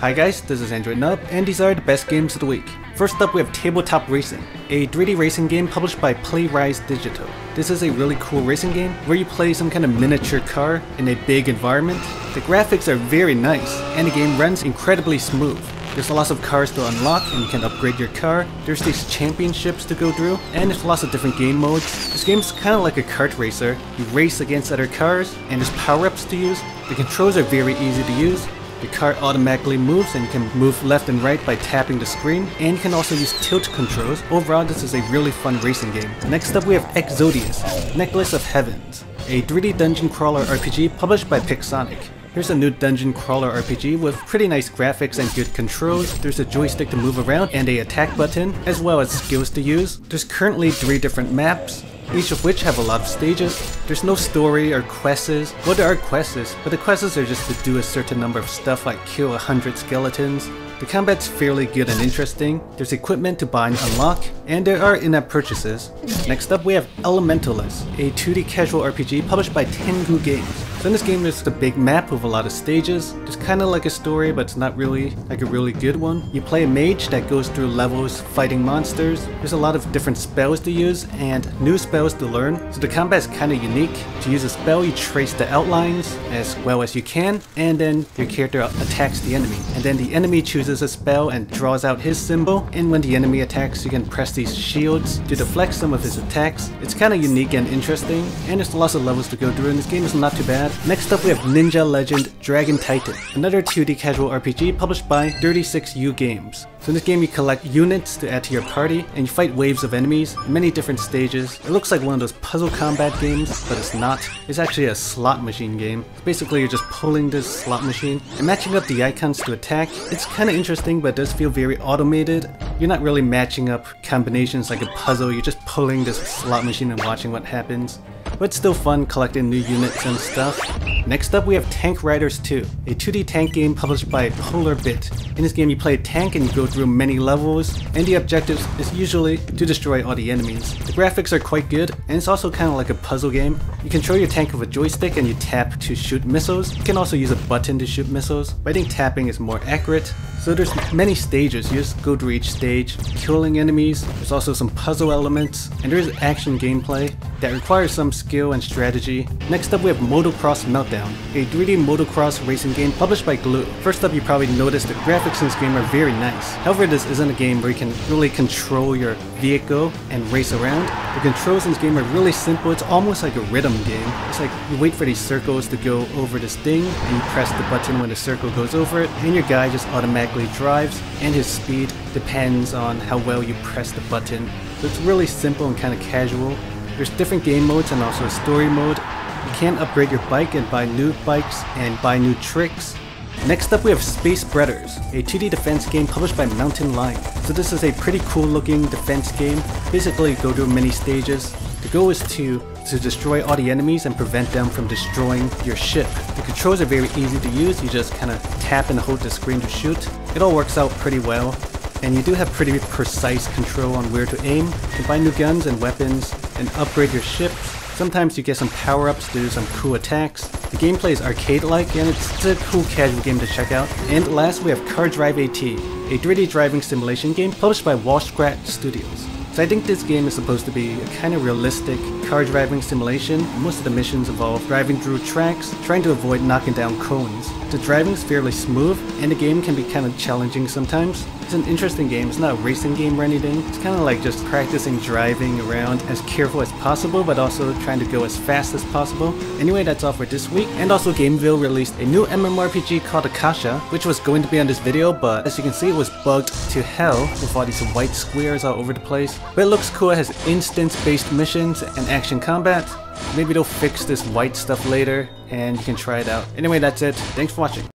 Hi guys, this is Android Nub, and these are the best games of the week. First up we have Tabletop Racing, a 3D racing game published by Playrise Digital. This is a really cool racing game where you play some kind of miniature car in a big environment. The graphics are very nice, and the game runs incredibly smooth. There's lots of cars to unlock and you can upgrade your car. There's these championships to go through, and there's lots of different game modes. This game's kind of like a kart racer. You race against other cars, and there's power-ups to use. The controls are very easy to use. The car automatically moves and you can move left and right by tapping the screen, and you can also use tilt controls. Overall, this is a really fun racing game. Next up we have Exodius, Necklace of Heavens, a 3D dungeon crawler RPG published by Pixonic. Here's a new dungeon crawler RPG with pretty nice graphics and good controls. There's a joystick to move around and a attack button, as well as skills to use. There's currently 3 different maps, each of which have a lot of stages. There's no story or quests. Well, there are quests, but the quests are just to do a certain number of stuff like kill 100 skeletons. The combat's fairly good and interesting. There's equipment to buy and unlock, and there are in-app purchases. Next up we have Elementalist, a 2D casual RPG published by Tengu games. So in this game there's a big map with a lot of stages. There's kind of like a story, but it's not really like a really good one. You play a mage that goes through levels fighting monsters. There's a lot of different spells to use and new spells to learn. So the combat is kind of unique. To use a spell you trace the outlines as well as you can, and then your character attacks the enemy. And then the enemy chooses a spell and draws out his symbol, and when the enemy attacks you can press these shields to deflect some of his attacks. It's kind of unique and interesting, and there's lots of levels to go through, and this game is not too bad. Next up we have Ninja Legend Dragon Titan, another 2D casual RPG published by 36U Games. So in this game you collect units to add to your party, and you fight waves of enemies in many different stages. It looks like one of those puzzle combat games, but it's not. It's actually a slot machine game. Basically you're just pulling this slot machine and matching up the icons to attack. It's kind of interesting, but it does feel very automated. You're not really matching up combinations like a puzzle, you're just pulling this slot machine and watching what happens. But it's still fun collecting new units and stuff. Next up we have Tank Riders 2, a 2D tank game published by Polarbit. In this game you play a tank and you go through many levels, and the objective is usually to destroy all the enemies. The graphics are quite good, and it's also kind of like a puzzle game. You control your tank with a joystick and you tap to shoot missiles. You can also use a button to shoot missiles, but I think tapping is more accurate. So there's many stages, you just go through each stage, killing enemies. There's also some puzzle elements, and there is action gameplay that requires some skill and strategy. Next up we have Motocross Meltdown, a 3D motocross racing game published by Glue. First up you probably noticed the graphics in this game are very nice. However, this isn't a game where you can really control your vehicle and race around. The controls in this game are really simple. It's almost like a rhythm game. It's like you wait for these circles to go over this thing, and you press the button when the circle goes over it, and your guy just automatically drives, and his speed depends on how well you press the button. So it's really simple and kind of casual. There's different game modes and also a story mode. You can upgrade your bike and buy new bikes and buy new tricks. Next up we have Space Brothers, a 2D defense game published by Mountain Lion. So this is a pretty cool looking defense game. Basically you go through many stages. The goal is to destroy all the enemies and prevent them from destroying your ship. The controls are very easy to use. You just kind of tap and hold the screen to shoot. It all works out pretty well. And you do have pretty precise control on where to aim. You can buy new guns and weapons and upgrade your ship. Sometimes you get some power-ups to do some cool attacks. The gameplay is arcade-like, and it's a cool casual game to check out. And last we have Car Drive AT, a 3D driving simulation game published by Waldschrat Studios. So I think this game is supposed to be a kind of realistic car driving simulation. Most of the missions involve driving through tracks, trying to avoid knocking down cones. The driving is fairly smooth, and the game can be kind of challenging sometimes. It's an interesting game. It's not a racing game or anything. It's kind of like just practicing driving around as careful as possible, but also trying to go as fast as possible. Anyway, that's all for this week. And also GAMEVIL released a new MMORPG called Akasha, which was going to be on this video, but as you can see it was bugged to hell with all these white squares all over the place. But it looks cool. It has instance-based missions and action combat. Maybe they'll fix this white stuff later and you can try it out. Anyway, that's it. Thanks for watching.